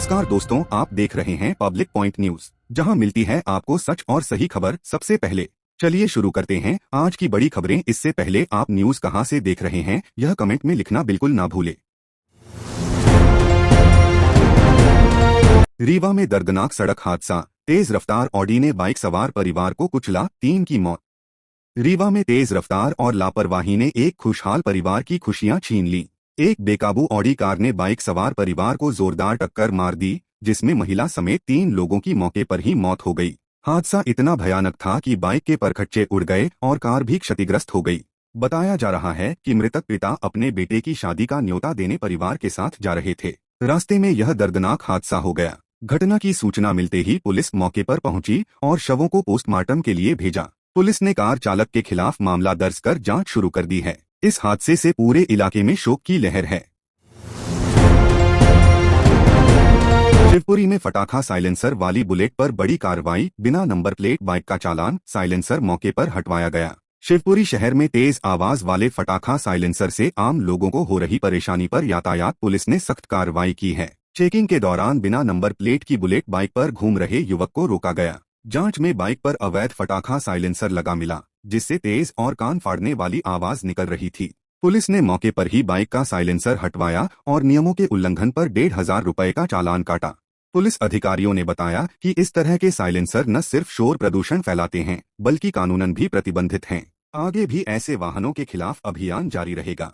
नमस्कार दोस्तों, आप देख रहे हैं पब्लिक पॉइंट न्यूज, जहां मिलती है आपको सच और सही खबर सबसे पहले। चलिए शुरू करते हैं आज की बड़ी खबरें। इससे पहले आप न्यूज कहां से देख रहे हैं यह कमेंट में लिखना बिल्कुल ना भूले। रीवा में दर्दनाक सड़क हादसा, तेज रफ्तार ऑडी ने बाइक सवार परिवार को कुचला, 3 की मौत। रीवा में तेज रफ्तार और लापरवाही ने एक खुशहाल परिवार की खुशियां छीन ली। एक बेकाबू ऑडी कार ने बाइक सवार परिवार को जोरदार टक्कर मार दी, जिसमें महिला समेत 3 लोगों की मौके पर ही मौत हो गई। हादसा इतना भयानक था कि बाइक के परखच्चे उड़ गए और कार भी क्षतिग्रस्त हो गई। बताया जा रहा है कि मृतक पिता अपने बेटे की शादी का न्योता देने परिवार के साथ जा रहे थे। रास्ते में यह दर्दनाक हादसा हो गया। घटना की सूचना मिलते ही पुलिस मौके पर पहुंची और शवों को पोस्टमार्टम के लिए भेजा। पुलिस ने कार चालक के खिलाफ मामला दर्ज कर जांच शुरू कर दी है। इस हादसे से पूरे इलाके में शोक की लहर है। शिवपुरी में फटाखा साइलेंसर वाली बुलेट पर बड़ी कार्रवाई, बिना नंबर प्लेट बाइक का चालान, साइलेंसर मौके पर हटवाया गया। शिवपुरी शहर में तेज आवाज वाले फटाखा साइलेंसर से आम लोगों को हो रही परेशानी पर यातायात पुलिस ने सख्त कार्रवाई की है। चेकिंग के दौरान बिना नंबर प्लेट की बुलेट बाइक पर घूम रहे युवक को रोका गया। जांच में बाइक पर अवैध फटाखा साइलेंसर लगा मिला, जिससे तेज और कान फाड़ने वाली आवाज निकल रही थी। पुलिस ने मौके पर ही बाइक का साइलेंसर हटवाया और नियमों के उल्लंघन पर 1,500 रुपए का चालान काटा। पुलिस अधिकारियों ने बताया कि इस तरह के साइलेंसर न सिर्फ शोर प्रदूषण फैलाते हैं, बल्कि कानूनन भी प्रतिबंधित हैं। आगे भी ऐसे वाहनों के खिलाफ अभियान जारी रहेगा।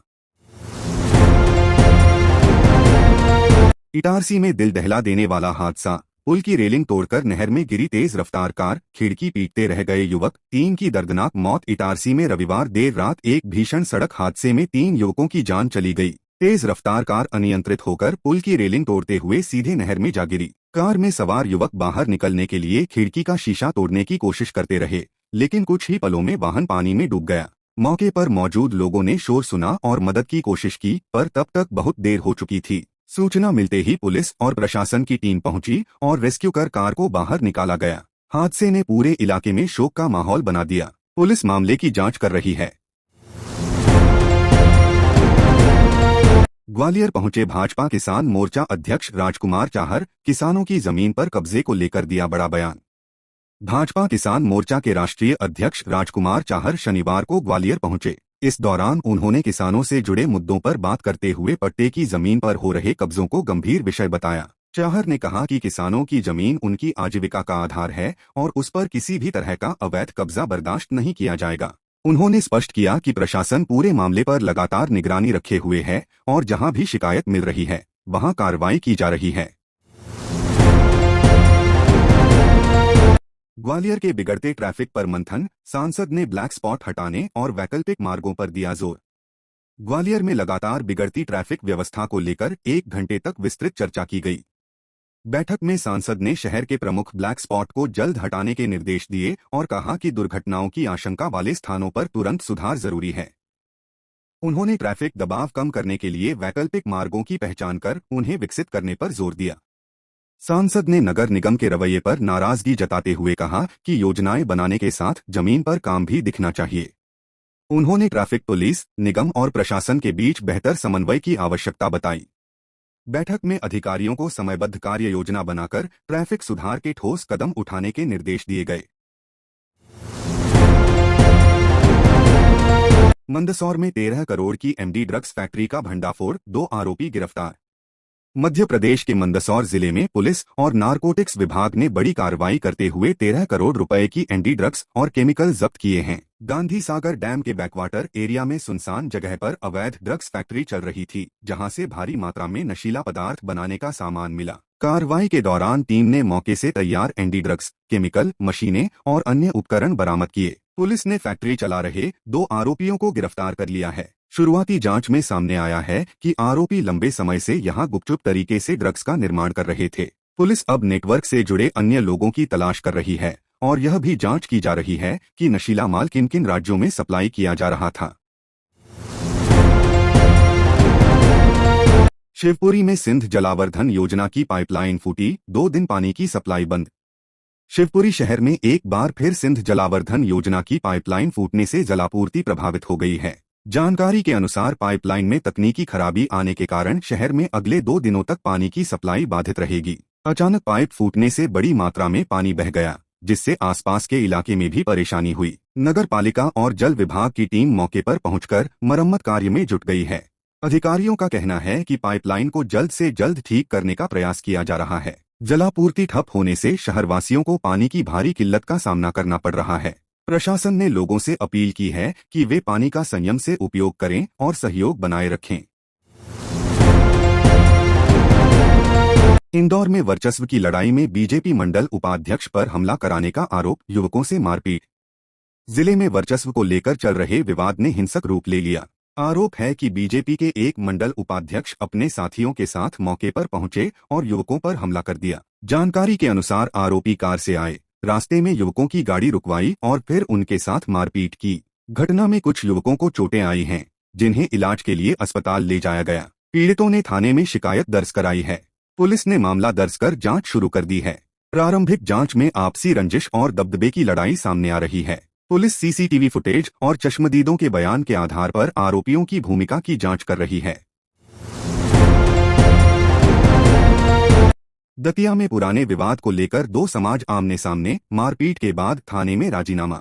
इटारसी में दिल दहला देने वाला हादसा, पुल की रेलिंग तोड़कर नहर में गिरी तेज रफ्तार कार, खिड़की पीटते रह गए युवक, 3 की दर्दनाक मौत। इटारसी में रविवार देर रात एक भीषण सड़क हादसे में 3 युवकों की जान चली गई। तेज रफ्तार कार अनियंत्रित होकर पुल की रेलिंग तोड़ते हुए सीधे नहर में जा गिरी। कार में सवार युवक बाहर निकलने के लिए खिड़की का शीशा तोड़ने की कोशिश करते रहे, लेकिन कुछ ही पलों में वाहन पानी में डूब गया। मौके पर मौजूद लोगों ने शोर सुना और मदद की कोशिश की, पर तब तक बहुत देर हो चुकी थी। सूचना मिलते ही पुलिस और प्रशासन की टीम पहुंची और रेस्क्यू कर कार को बाहर निकाला गया। हादसे ने पूरे इलाके में शोक का माहौल बना दिया। पुलिस मामले की जांच कर रही है। ग्वालियर पहुंचे भाजपा किसान मोर्चा अध्यक्ष राजकुमार चाहर, किसानों की जमीन पर कब्जे को लेकर दिया बड़ा बयान। भाजपा किसान मोर्चा के राष्ट्रीय अध्यक्ष राजकुमार चाहर शनिवार को ग्वालियर पहुंचे। इस दौरान उन्होंने किसानों से जुड़े मुद्दों पर बात करते हुए पट्टे की जमीन पर हो रहे कब्जों को गंभीर विषय बताया। चाहर ने कहा कि किसानों की जमीन उनकी आजीविका का आधार है और उस पर किसी भी तरह का अवैध कब्जा बर्दाश्त नहीं किया जाएगा। उन्होंने स्पष्ट किया कि प्रशासन पूरे मामले पर लगातार निगरानी रखे हुए है और जहां भी शिकायत मिल रही है वहां कार्रवाई की जा रही है। ग्वालियर के बिगड़ते ट्रैफिक पर मंथन, सांसद ने ब्लैक स्पॉट हटाने और वैकल्पिक मार्गों पर दिया जोर। ग्वालियर में लगातार बिगड़ती ट्रैफिक व्यवस्था को लेकर 1 घंटे तक विस्तृत चर्चा की गई। बैठक में सांसद ने शहर के प्रमुख ब्लैक स्पॉट को जल्द हटाने के निर्देश दिए और कहा कि दुर्घटनाओं की आशंका वाले स्थानों पर तुरंत सुधार जरूरी है। उन्होंने ट्रैफिक दबाव कम करने के लिए वैकल्पिक मार्गों की पहचान कर उन्हें विकसित करने पर जोर दिया। सांसद ने नगर निगम के रवैये पर नाराजगी जताते हुए कहा कि योजनाएं बनाने के साथ जमीन पर काम भी दिखना चाहिए। उन्होंने ट्रैफिक पुलिस, निगम और प्रशासन के बीच बेहतर समन्वय की आवश्यकता बताई। बैठक में अधिकारियों को समयबद्ध कार्य योजना बनाकर ट्रैफिक सुधार के ठोस कदम उठाने के निर्देश दिए गए। मंदसौर में 13 करोड़ की एमडी ड्रग्स फैक्ट्री का भंडाफोड़, 2 आरोपी गिरफ्तार। मध्य प्रदेश के मंदसौर जिले में पुलिस और नारकोटिक्स विभाग ने बड़ी कार्रवाई करते हुए 13 करोड़ रुपए की एंटी ड्रग्स और केमिकल जब्त किए हैं। गांधी सागर डैम के बैकवाटर एरिया में सुनसान जगह पर अवैध ड्रग्स फैक्ट्री चल रही थी, जहां से भारी मात्रा में नशीला पदार्थ बनाने का सामान मिला। कार्रवाई के दौरान टीम ने मौके से तैयार एंटी ड्रग्स, केमिकल, मशीनें और अन्य उपकरण बरामद किए। पुलिस ने फैक्ट्री चला रहे 2 आरोपियों को गिरफ्तार कर लिया है। शुरुआती जांच में सामने आया है कि आरोपी लंबे समय से यहां गुपचुप तरीके से ड्रग्स का निर्माण कर रहे थे। पुलिस अब नेटवर्क से जुड़े अन्य लोगों की तलाश कर रही है और यह भी जांच की जा रही है कि नशीला माल किन किन राज्यों में सप्लाई किया जा रहा था। शिवपुरी में सिंध जलावर्धन योजना की पाइपलाइन फूटी, 2 दिन पानी की सप्लाई बंद। शिवपुरी शहर में एक बार फिर सिंध जलावर्धन योजना की पाइपलाइन फूटने से जलापूर्ति प्रभावित हो गई है। जानकारी के अनुसार पाइपलाइन में तकनीकी खराबी आने के कारण शहर में अगले 2 दिनों तक पानी की सप्लाई बाधित रहेगी। अचानक पाइप फूटने से बड़ी मात्रा में पानी बह गया, जिससे आसपास के इलाके में भी परेशानी हुई। नगर पालिका और जल विभाग की टीम मौके पर पहुंचकर मरम्मत कार्य में जुट गई है। अधिकारियों का कहना है कि पाइपलाइन को जल्द से जल्द ठीक करने का प्रयास किया जा रहा है। जलापूर्ति ठप होने से शहरवासियों को पानी की भारी किल्लत का सामना करना पड़ रहा है। प्रशासन ने लोगों से अपील की है कि वे पानी का संयम से उपयोग करें और सहयोग बनाए रखें। इंदौर में वर्चस्व की लड़ाई में बीजेपी मंडल उपाध्यक्ष पर हमला कराने का आरोप, युवकों से मारपीट। जिले में वर्चस्व को लेकर चल रहे विवाद ने हिंसक रूप ले लिया। आरोप है कि बीजेपी के एक मंडल उपाध्यक्ष अपने साथियों के साथ मौके पर पहुंचे और युवकों पर हमला कर दिया। जानकारी के अनुसार आरोपी कार से आए, रास्ते में युवकों की गाड़ी रुकवाई और फिर उनके साथ मारपीट की। घटना में कुछ युवकों को चोटें आई हैं, जिन्हें इलाज के लिए अस्पताल ले जाया गया। पीड़ितों ने थाने में शिकायत दर्ज कराई है। पुलिस ने मामला दर्ज कर जांच शुरू कर दी है। प्रारंभिक जांच में आपसी रंजिश और दबदबे की लड़ाई सामने आ रही है। पुलिस सीसीटीवी फुटेज और चश्मदीदों के बयान के आधार पर आरोपियों की भूमिका की जांच कर रही है। दतिया में पुराने विवाद को लेकर 2 समाज आमने सामने, मारपीट के बाद थाने में राजीनामा।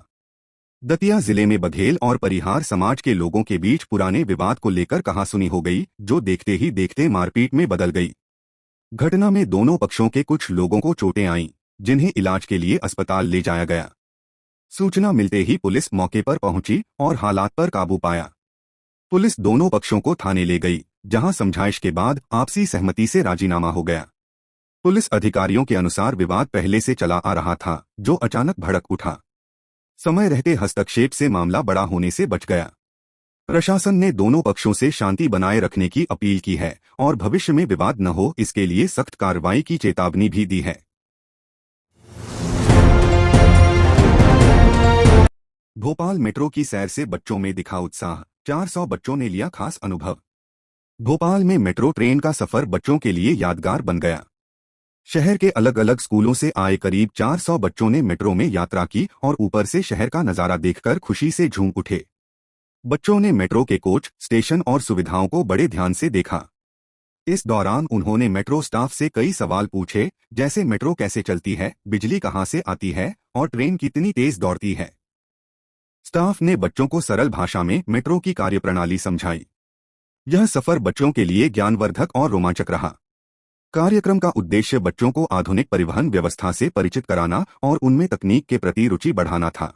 दतिया जिले में बघेल और परिहार समाज के लोगों के बीच पुराने विवाद को लेकर कहासुनी हो गई, जो देखते ही देखते मारपीट में बदल गई। घटना में दोनों पक्षों के कुछ लोगों को चोटें आईं, जिन्हें इलाज के लिए अस्पताल ले जाया गया। सूचना मिलते ही पुलिस मौके पर पहुंची और हालात पर काबू पाया। पुलिस दोनों पक्षों को थाने ले गई, जहां समझाइश के बाद आपसी सहमति से राजीनामा हो गया। पुलिस अधिकारियों के अनुसार विवाद पहले से चला आ रहा था, जो अचानक भड़क उठा। समय रहते हस्तक्षेप से मामला बड़ा होने से बच गया। प्रशासन ने दोनों पक्षों से शांति बनाए रखने की अपील की है और भविष्य में विवाद न हो, इसके लिए सख्त कार्रवाई की चेतावनी भी दी है। भोपाल मेट्रो की सैर से बच्चों में दिखा उत्साह, 400 बच्चों ने लिया खास अनुभव। भोपाल में मेट्रो ट्रेन का सफर बच्चों के लिए यादगार बन गया। शहर के अलग अलग स्कूलों से आए करीब 400 बच्चों ने मेट्रो में यात्रा की और ऊपर से शहर का नजारा देखकर खुशी से झूम उठे। बच्चों ने मेट्रो के कोच, स्टेशन और सुविधाओं को बड़े ध्यान से देखा। इस दौरान उन्होंने मेट्रो स्टाफ से कई सवाल पूछे, जैसे मेट्रो कैसे चलती है, बिजली कहां से आती है और ट्रेन कितनी तेज दौड़ती है। स्टाफ ने बच्चों को सरल भाषा में मेट्रो की कार्यप्रणाली समझाई। यह सफर बच्चों के लिए ज्ञानवर्धक और रोमांचक रहा। कार्यक्रम का उद्देश्य बच्चों को आधुनिक परिवहन व्यवस्था से परिचित कराना और उनमें तकनीक के प्रति रुचि बढ़ाना था।